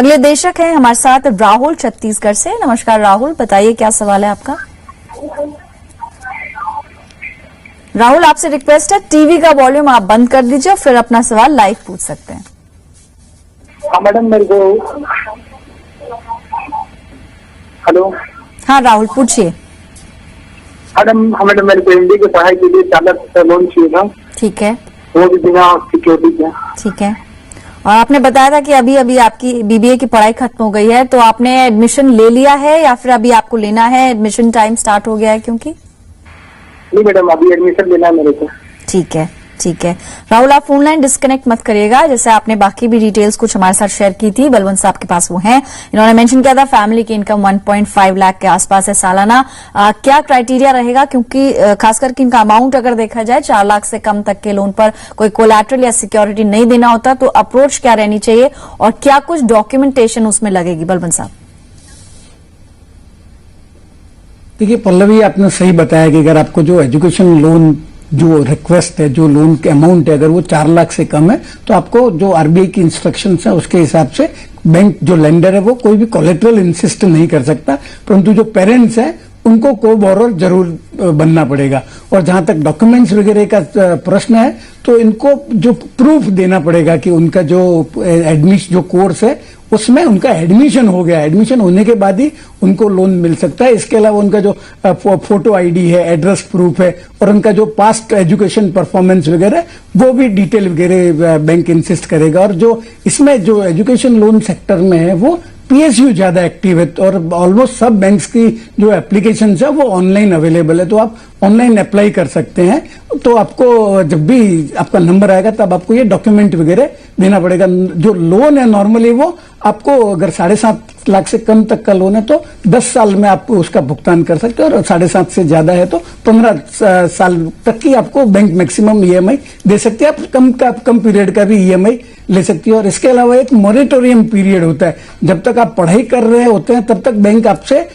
अगले दर्शक हैं हमारे साथ राहुल छत्तीसगढ़ से। नमस्कार राहुल, बताइए क्या सवाल है आपका। राहुल, आपसे रिक्वेस्ट है टीवी का वॉल्यूम आप बंद कर दीजिए और फिर अपना सवाल लाइव पूछ सकते हैं। हाँ मैडम, मेरे को हेलो। हाँ राहुल, पूछिए। मैडम मेरे को एमबीए की पढ़ाई के लिए 4 लाख का लोन चाहिए था। ठीक है, वो भी बिना सिक्योरिटी के। ठीक है। और आपने बताया था कि अभी अभी आपकी बीबीए की पढ़ाई खत्म हो गई है, तो आपने एडमिशन ले लिया है या फिर अभी आपको लेना है? एडमिशन टाइम स्टार्ट हो गया है क्योंकि? नहीं मैडम, अभी एडमिशन लेना है मेरे को। ठीक है, ठीक है। राहुल, आप फोन लाइन डिस्कनेक्ट मत करिएगा। जैसे आपने बाकी भी डिटेल्स कुछ हमारे साथ शेयर की थी, बलवंत साहब के पास वो हैं। इन्होंने मेंशन किया था फैमिली की इनकम 1.5 लाख के आसपास है सालाना। क्या क्राइटेरिया रहेगा, क्योंकि खासकर कि इनका अमाउंट अगर देखा जाए 4 लाख से कम तक के लोन पर कोई कोलैटरल या सिक्योरिटी नहीं देना होता, तो अप्रोच क्या रहनी चाहिए और क्या कुछ डॉक्यूमेंटेशन उसमें लगेगी? बलवंत साहब। देखिए पल्लवी, आपने सही बताया कि अगर आपको जो एजुकेशन लोन जो रिक्वेस्ट है, जो लोन के अमाउंट है, अगर वो 4 लाख से कम है तो आपको जो आरबीआई की इंस्ट्रक्शंस है उसके हिसाब से बैंक जो लेंडर है वो कोई भी कोलेटरल इंसिस्ट नहीं कर सकता, परंतु जो पेरेंट्स हैं उनको को बोरोर जरूर बनना पड़ेगा। और जहां तक डॉक्यूमेंट्स वगैरह का प्रश्न है तो इनको जो प्रूफ देना पड़ेगा कि उनका जो एडमिशन जो कोर्स है उसमें उनका एडमिशन हो गया। एडमिशन होने के बाद ही उनको लोन मिल सकता है। इसके अलावा उनका जो फोटो आईडी है, एड्रेस प्रूफ है और उनका जो पास्ट एजुकेशन परफॉर्मेंस वगैरह वो भी डिटेल वगैरह बैंक इंसिस्ट करेगा। और जो इसमें जो एजुकेशन लोन सेक्टर में है वो पीएसयू ज्यादा एक्टिव है और ऑलमोस्ट सब बैंक्स की जो एप्लीकेशन है वो ऑनलाइन अवेलेबल है, तो आप ऑनलाइन अप्लाई कर सकते हैं। तो आपको जब भी आपका नंबर आएगा तब आपको ये डॉक्यूमेंट वगैरह देना पड़ेगा। जो लोन है नॉर्मली वो आपको अगर 7.5 लाख से कम तक का लोन है तो 10 साल में आप उसका भुगतान कर सकते हैं और 7.5 से ज्यादा है तो 15 साल तक की आपको बैंक मैक्सिमम ईएमआई दे सकती है। आप कम पीरियड का भी ईएमआई ले सकती है। और इसके अलावा एक मॉरेटोरियम पीरियड होता है, जब तक आप पढ़ाई कर रहे होते हैं तब तक बैंक आपसे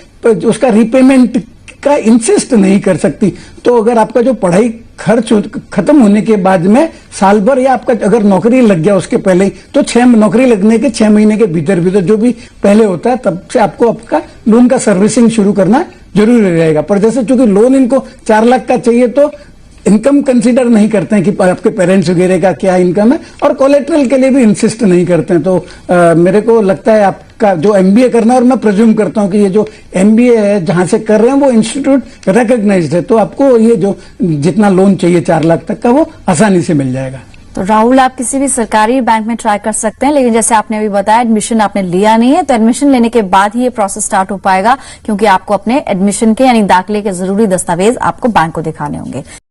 उसका रिपेमेंट का इंसिस्ट नहीं कर सकती। तो अगर आपका जो पढ़ाई खर्च खत्म होने के बाद में साल भर या आपका अगर नौकरी लग गया उसके पहले ही, तो नौकरी लगने के 6 महीने के भीतर जो भी पहले होता है तब से आपको आपका लोन का सर्विसिंग शुरू करना जरूरी रहेगा। पर जैसे चूंकि लोन इनको 4 लाख का चाहिए तो इनकम कंसीडर नहीं करते हैं कि आपके पेरेंट्स वगैरह का क्या इनकम है और कोलेट्रल के लिए भी इंसिस्ट नहीं करते हैं। तो मेरे को लगता है आपका जो एमबीए करना है, और मैं प्रिज्यूम करता हूं कि ये जो एमबीए है जहां से कर रहे हैं वो इंस्टीट्यूट रिकॉग्नाइज्ड है, तो आपको ये जो जितना लोन चाहिए 4 लाख तक का वो आसानी से मिल जाएगा। तो राहुल, आप किसी भी सरकारी बैंक में ट्राई कर सकते हैं, लेकिन जैसे आपने अभी बताया एडमिशन आपने लिया नहीं है, तो एडमिशन लेने के बाद ही ये प्रोसेस स्टार्ट हो पाएगा, क्योंकि आपको अपने एडमिशन के यानी दाखिले के जरूरी दस्तावेज आपको बैंक को दिखाने होंगे।